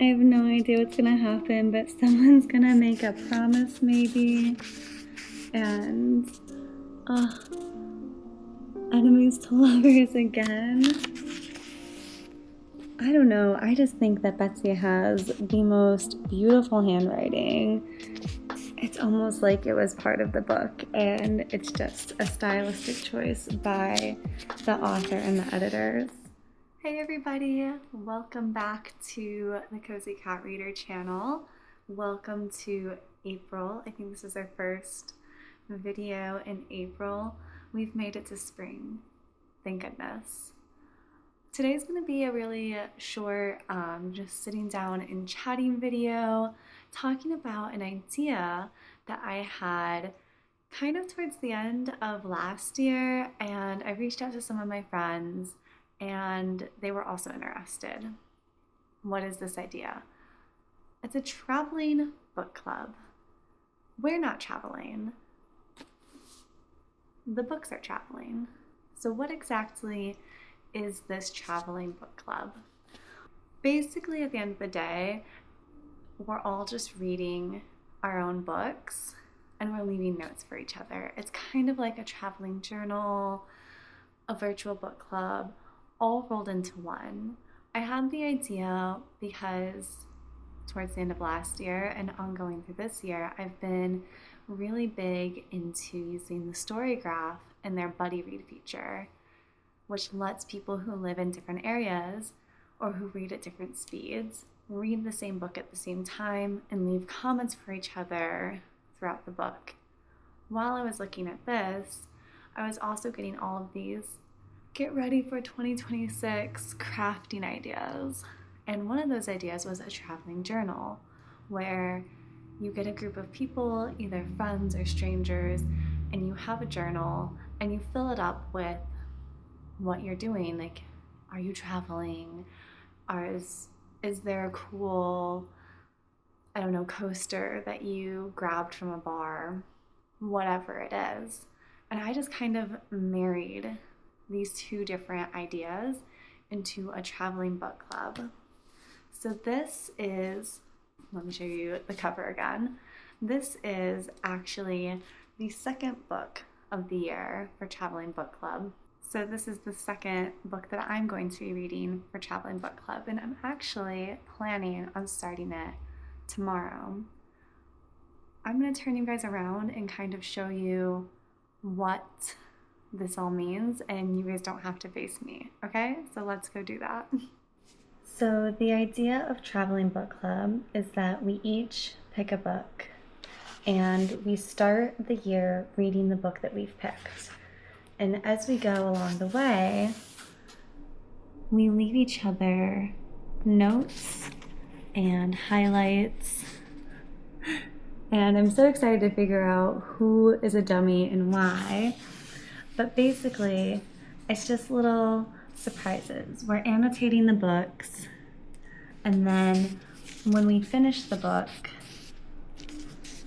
I have no idea what's gonna happen, but someone's gonna make a promise maybe. And, enemies to lovers again. I don't know, I just think that Betsy has the most beautiful handwriting. It's almost like it was part of the book, and it's just a stylistic choice by the author and the editors. Hey everybody, welcome back to the Cozy Cat Reader channel. Welcome to April. I think this is our first video in April. We've made it to spring, thank goodness. Today's gonna be a really short, just sitting down and chatting video, talking about an idea that I had kind of towards the end of last year, and I reached out to some of my friends and they were also interested. What is this idea? It's a traveling book club. We're not traveling. The books are traveling. So what exactly is this traveling book club? Basically, at the end of the day, we're all just reading our own books and we're leaving notes for each other. It's kind of like a traveling journal, a virtual book club, all rolled into one. I had the idea because towards the end of last year and ongoing through this year, I've been really big into using the StoryGraph and their buddy read feature, which lets people who live in different areas or who read at different speeds read the same book at the same time and leave comments for each other throughout the book. While I was looking at this, I was also getting all of these get ready for 2026 crafting ideas. And one of those ideas was a traveling journal where you get a group of people, either friends or strangers, and you have a journal and you fill it up with what you're doing. Like, are you traveling? Is there a cool, I don't know, coaster that you grabbed from a bar? Whatever it is. And I just kind of married these two different ideas into a traveling book club. So this is, let me show you the cover again. This is actually the second book of the year for Traveling Book Club. So this is the second book that I'm going to be reading for Traveling Book Club, and I'm actually planning on starting it tomorrow. I'm going to turn you guys around and kind of show you what this all means, and you guys don't have to face me, okay? So let's go do that. So the idea of Traveling Book Club is that we each pick a book and we start the year reading the book that we've picked. And as we go along the way, we leave each other notes and highlights. And I'm so excited to figure out who is a dummy and why. But basically, it's just little surprises. We're annotating the books, and then when we finish the book,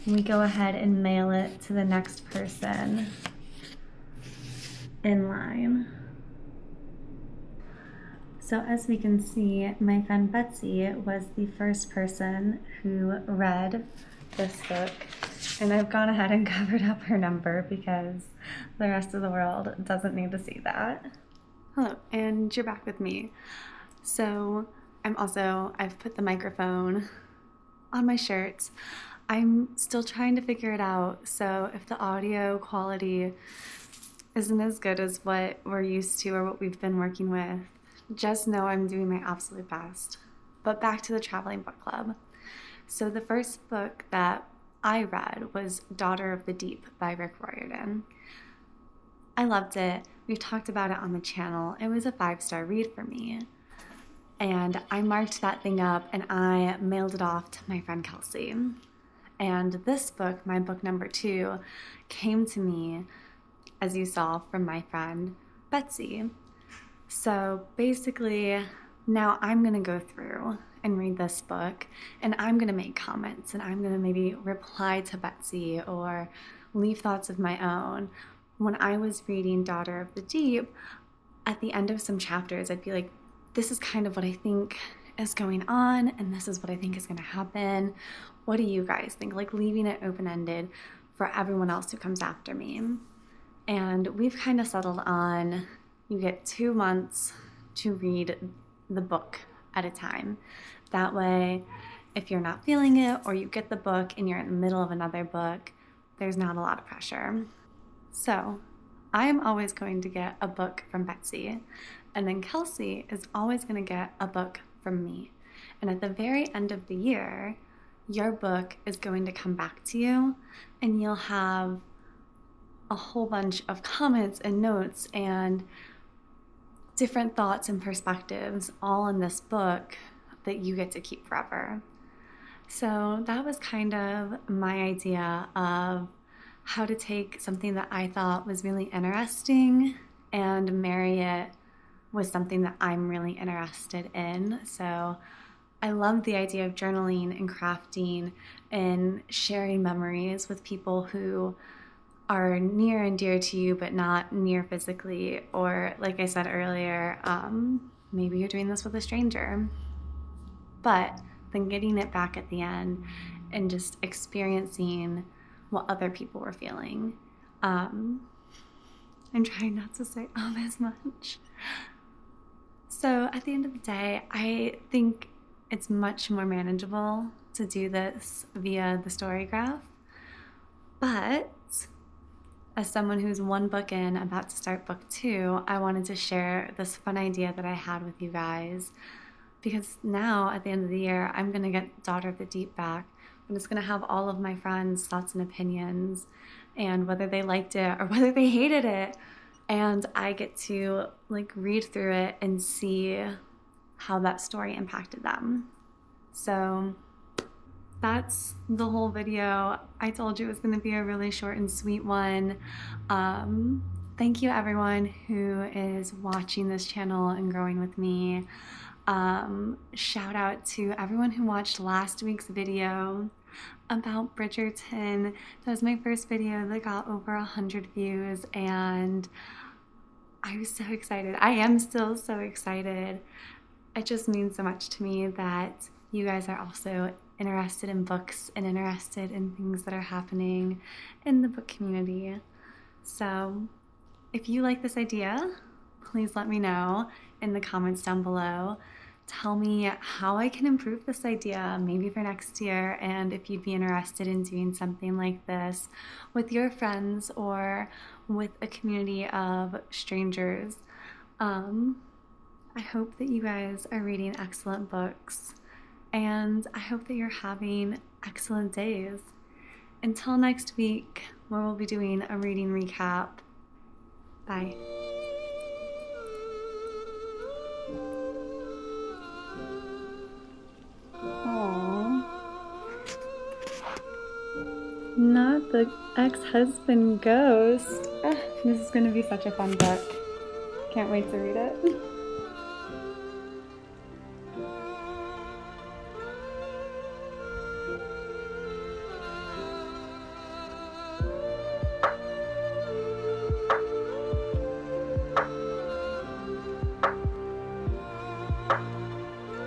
we go ahead and mail it to the next person in line. So as we can see, my friend Betsy was the first person who read this book, and I've gone ahead and covered up her number because the rest of the world doesn't need to see that. Hello, and you're back with me. So I've put the microphone on my shirt. I'm still trying to figure it out, so if the audio quality isn't as good as what we're used to or what we've been working with, just know I'm doing my absolute best. But back to the Traveling Book Club. So the first book that I read was Daughter of the Deep by Rick Riordan. I loved it. We've talked about it on the channel. It was a 5-star read for me. And I marked that thing up and I mailed it off to my friend Kelsey. And this book, my book number 2, came to me, as you saw, from my friend Betsy. So basically, now I'm going to go through and read this book, and I'm going to make comments, and I'm going to maybe reply to Betsy or leave thoughts of my own. When I was reading Daughter of the Deep, at the end of some chapters, I'd be like, this is kind of what I think is going on and this is what I think is going to happen. What do you guys think? Like leaving it open-ended for everyone else who comes after me. And we've kind of settled on you get 2 months to read the book at a time. That way, if you're not feeling it or you get the book and you're in the middle of another book, there's not a lot of pressure. So I am always going to get a book from Betsy, and then Kelsey is always going to get a book from me. And at the very end of the year, your book is going to come back to you, and you'll have a whole bunch of comments and notes and different thoughts and perspectives all in this book that you get to keep forever. So that was kind of my idea of how to take something that I thought was really interesting and marry it with something that I'm really interested in. So I love the idea of journaling and crafting and sharing memories with people who are near and dear to you, but not near physically. Or like I said earlier, maybe you're doing this with a stranger. But then getting it back at the end and just experiencing what other people were feeling. I'm trying not to say as much. So at the end of the day, I think it's much more manageable to do this via the StoryGraph. But as someone who's 1 book in, about to start book 2, I wanted to share this fun idea that I had with you guys. Because now, at the end of the year, I'm going to get Daughter of the Deep back. I'm just going to have all of my friends' thoughts and opinions, and whether they liked it or whether they hated it. And I get to read through it and see how that story impacted them. So that's the whole video. I told you it was going to be a really short and sweet one. Thank you everyone who is watching this channel and growing with me. Shout out to everyone who watched last week's video about Bridgerton. That was my first video that got over 100 views, and I was so excited. I am still so excited. It just means so much to me that you guys are also interested in books and interested in things that are happening in the book community. So if you like this idea, please let me know in the comments down below. Tell me how I can improve this idea, maybe for next year, and if you'd be interested in doing something like this with your friends or with a community of strangers. I hope that you guys are reading excellent books, and I hope that you're having excellent days. Until next week, where we'll be doing a reading recap. Bye. Not the ex-husband ghost. This is going to be such a fun book. Can't wait to read it.